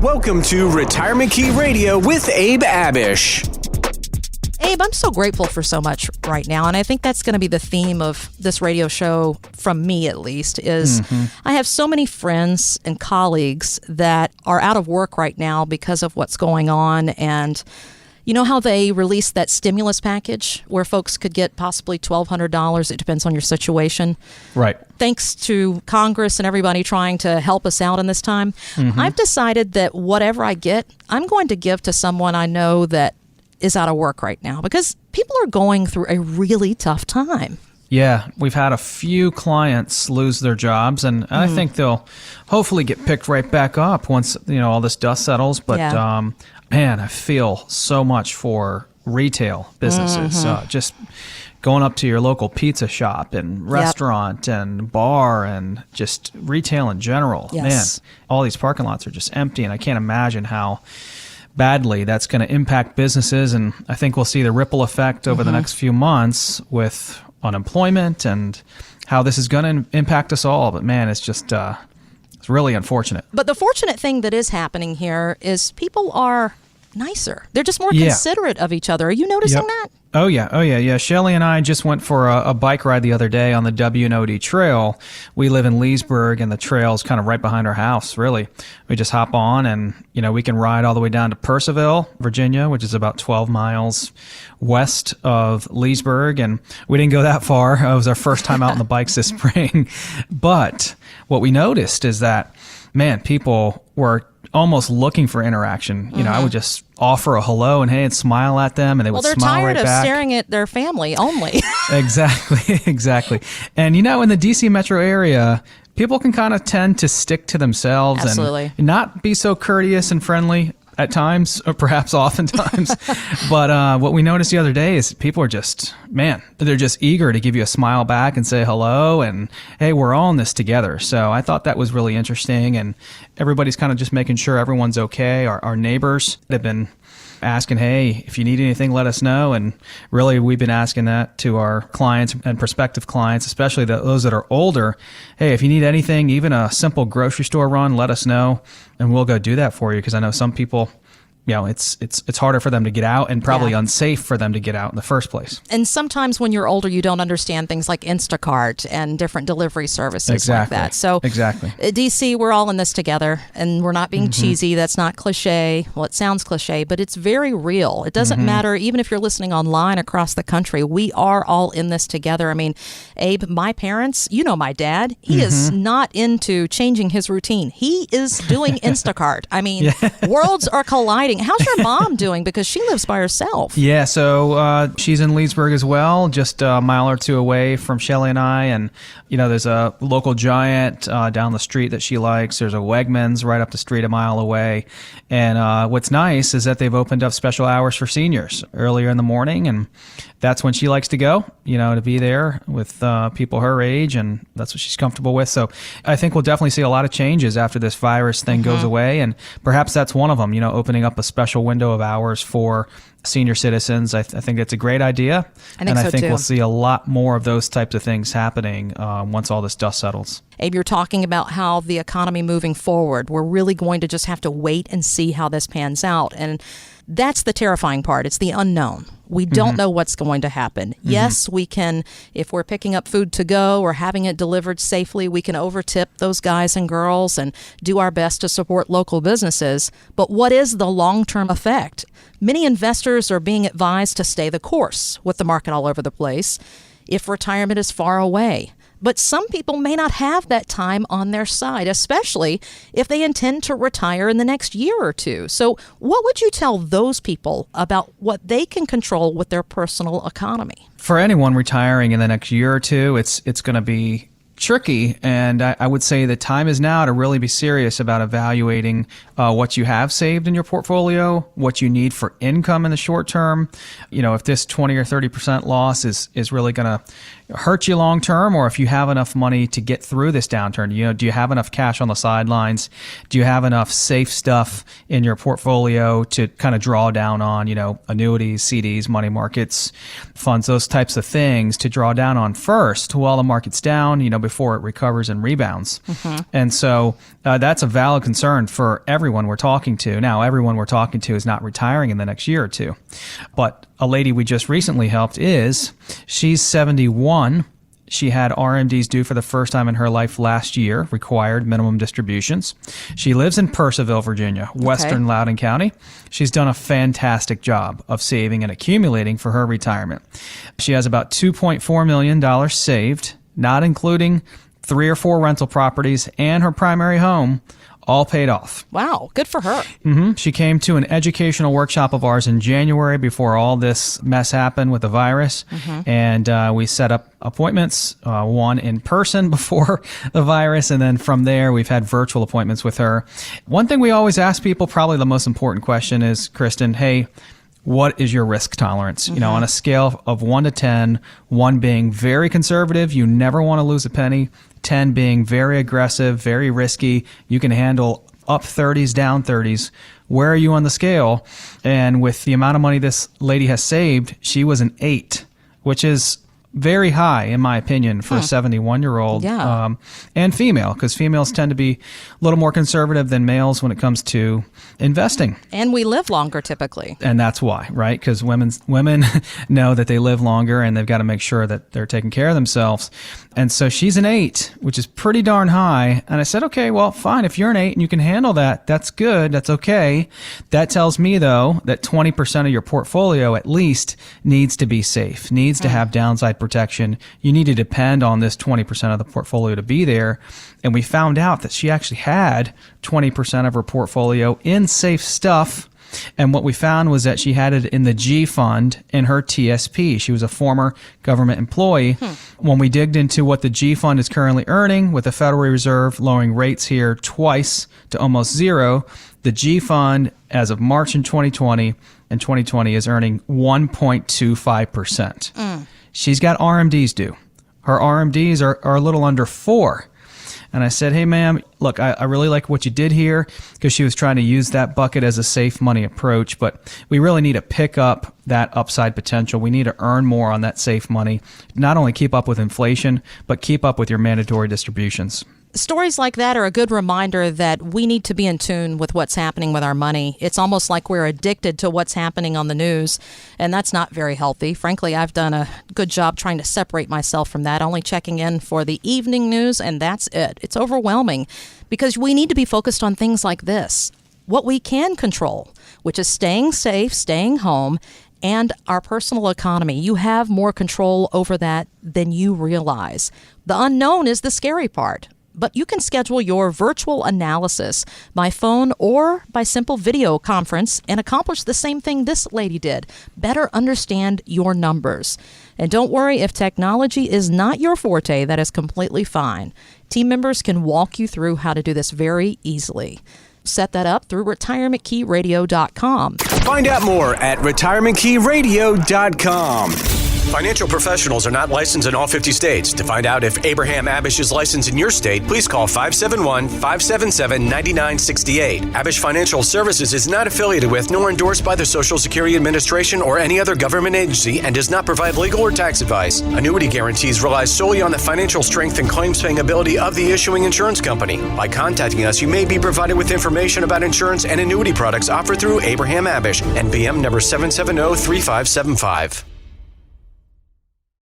Welcome to Retirement Key Radio with Abe Abish. Abe, I'm so grateful for so much right now, and I think that's going to be the theme of this radio show, from me at least, is I have so many friends and colleagues that are out of work right now because of what's going on. And you know how they released that stimulus package where folks could get possibly $1,200? It depends on your situation. Right. Thanks to Congress and everybody trying to help us out in this time, I've decided that whatever I get, I'm going to give to someone I know that is out of work right now, because people are going through a really tough time. Yeah, we've had a few clients lose their jobs, and I think they'll hopefully get picked right back up once all this dust settles. But man, I feel so much for retail businesses. Just going up to your local pizza shop and restaurant and bar and just retail in general. Yes. Man, all these parking lots are just empty, and I can't imagine how badly that's going to impact businesses. And I think we'll see the ripple effect over the next few months with unemployment and how this is going to impact us all. But man, it's just it's really unfortunate. But the fortunate thing that is happening here is people are nicer. They're just more considerate of each other. Are you noticing that? Oh, yeah. Shelly and I just went for a bike ride the other day on the W&OD Trail. We live in Leesburg, and the trail's kind of right behind our house, really. We just hop on, and, we can ride all the way down to Purcellville, Virginia, which is about 12 miles west of Leesburg. And we didn't go that far. It was our first time out on the bikes this spring. But what we noticed is that, man, people were almost looking for interaction. I would just offer a hello and hey and smile at them, and they would smile right back. Well, they're tired of staring at their family only. Exactly. And in the DC metro area, people can kind of tend to stick to themselves and not be so courteous and friendly at times, or perhaps oftentimes. But what we noticed the other day is people are just, they're just eager to give you a smile back and say hello and, hey, we're all in this together. So I thought that was really interesting, and everybody's kind of just making sure everyone's okay. Our neighbors have been asking, hey, if you need anything, let us know. And really, we've been asking that to our clients and prospective clients, especially those that are older. Hey, if you need anything, even a simple grocery store run, let us know, and we'll go do that for you. Because I know some people, it's harder for them to get out, and probably unsafe for them to get out in the first place. And sometimes when you're older, you don't understand things like Instacart and different delivery services like that. So DC, we're all in this together, and we're not being cheesy. That's not cliche. Well, it sounds cliche, but it's very real. It doesn't matter, even if you're listening online across the country, we are all in this together. I mean, Abe, my parents, my dad, he is not into changing his routine. He is doing Instacart. I mean, worlds are colliding. How's your mom doing? Because she lives by herself. Yeah, so she's in Leesburg as well, just a mile or two away from Shelly and I. And, there's a local Giant down the street that she likes. There's a Wegmans right up the street a mile away. And what's nice is that they've opened up special hours for seniors earlier in the morning. And that's when she likes to go, to be there with people her age, and that's what she's comfortable with. So I think we'll definitely see a lot of changes after this virus thing goes away, and perhaps that's one of them, opening up a special window of hours for senior citizens. I think it's a great idea, I think we'll see a lot more of those types of things happening once all this dust settles. Abe, you're talking about how the economy moving forward, we're really going to just have to wait and see how this pans out. And that's the terrifying part. It's the unknown. We don't know what's going to happen. Yes, we can, if we're picking up food to go or having it delivered safely, we can overtip those guys and girls and do our best to support local businesses. But what is the long-term effect? Many investors are being advised to stay the course with the market all over the place if retirement is far away. But some people may not have that time on their side, especially if they intend to retire in the next year or two. So what would you tell those people about what they can control with their personal economy? For anyone retiring in the next year or two, it's going to be tricky, and I would say the time is now to really be serious about evaluating what you have saved in your portfolio, what you need for income in the short term. If this 20 or 30% loss is really going to hurt you long term, or if you have enough money to get through this downturn. Do you have enough cash on the sidelines? Do you have enough safe stuff in your portfolio to kind of draw down on, annuities, CDs, money markets, funds, those types of things to draw down on first while the market's down, before it recovers and rebounds. And so that's a valid concern for everyone we're talking to. Now, everyone we're talking to is not retiring in the next year or two, but a lady we just recently helped she's 71. She had RMDs due for the first time in her life last year, required minimum distributions. She lives in Purcellville, Virginia, western Loudoun County. She's done a fantastic job of saving and accumulating for her retirement. She has about $2.4 million saved, not including 3 or 4 rental properties and her primary home, all paid off. Wow, good for her. She came to an educational workshop of ours in January before all this mess happened with the virus. And we set up appointments, one in person before the virus, and then from there we've had virtual appointments with her. One thing we always ask people, probably the most important question is, Kristen, hey, what is your risk tolerance? On a scale of 1 to 10, 1 being very conservative, you never want to lose a penny, 10 being very aggressive, very risky, you can handle up 30s, down 30s. Where are you on the scale? And with the amount of money this lady has saved, she was an 8, which is very high, in my opinion, for a 71-year-old and female, because females tend to be a little more conservative than males when it comes to investing. And we live longer typically. And that's why, right? Because women know that they live longer and they've got to make sure that they're taking care of themselves. And so she's an 8, which is pretty darn high. And I said, okay, well, fine. If you're an 8 and you can handle that, that's good. That's okay. That tells me, though, that 20% of your portfolio at least needs to be safe, needs to have downside protection. You need to depend on this 20% of the portfolio to be there. And we found out that she actually had 20% of her portfolio in safe stuff. And what we found was that she had it in the G fund in her TSP. She was a former government employee. When we digged into what the G fund is currently earning, with the Federal Reserve lowering rates here twice to almost 0, the G fund as of March in 2020 and 2020 is earning 1.25%. She's got RMDs due. Her RMDs are a little under 4. And I said, hey, ma'am, look, I really like what you did here, because she was trying to use that bucket as a safe money approach. But we really need to pick up that upside potential. We need to earn more on that safe money, not only keep up with inflation, but keep up with your mandatory distributions. Stories like that are a good reminder that we need to be in tune with what's happening with our money. It's almost like we're addicted to what's happening on the news, and that's not very healthy. Frankly, I've done a good job trying to separate myself from that, only checking in for the evening news, and that's it. It's overwhelming because we need to be focused on things like this, what we can control, which is staying safe, staying home, and our personal economy. You have more control over that than you realize. The unknown is the scary part. But you can schedule your virtual analysis by phone or by simple video conference and accomplish the same thing this lady did. Better understand your numbers. And don't worry, if technology is not your forte, that is completely fine. Team members can walk you through how to do this very easily. Set that up through retirementkeyradio.com. Find out more at retirementkeyradio.com. Financial professionals are not licensed in all 50 states. To find out if Abraham Abish is licensed in your state, please call 571-577-9968. Abish Financial Services is not affiliated with nor endorsed by the Social Security Administration or any other government agency and does not provide legal or tax advice. Annuity guarantees rely solely on the financial strength and claims-paying ability of the issuing insurance company. By contacting us, you may be provided with information about insurance and annuity products offered through Abraham Abish, NPM number 770-3575.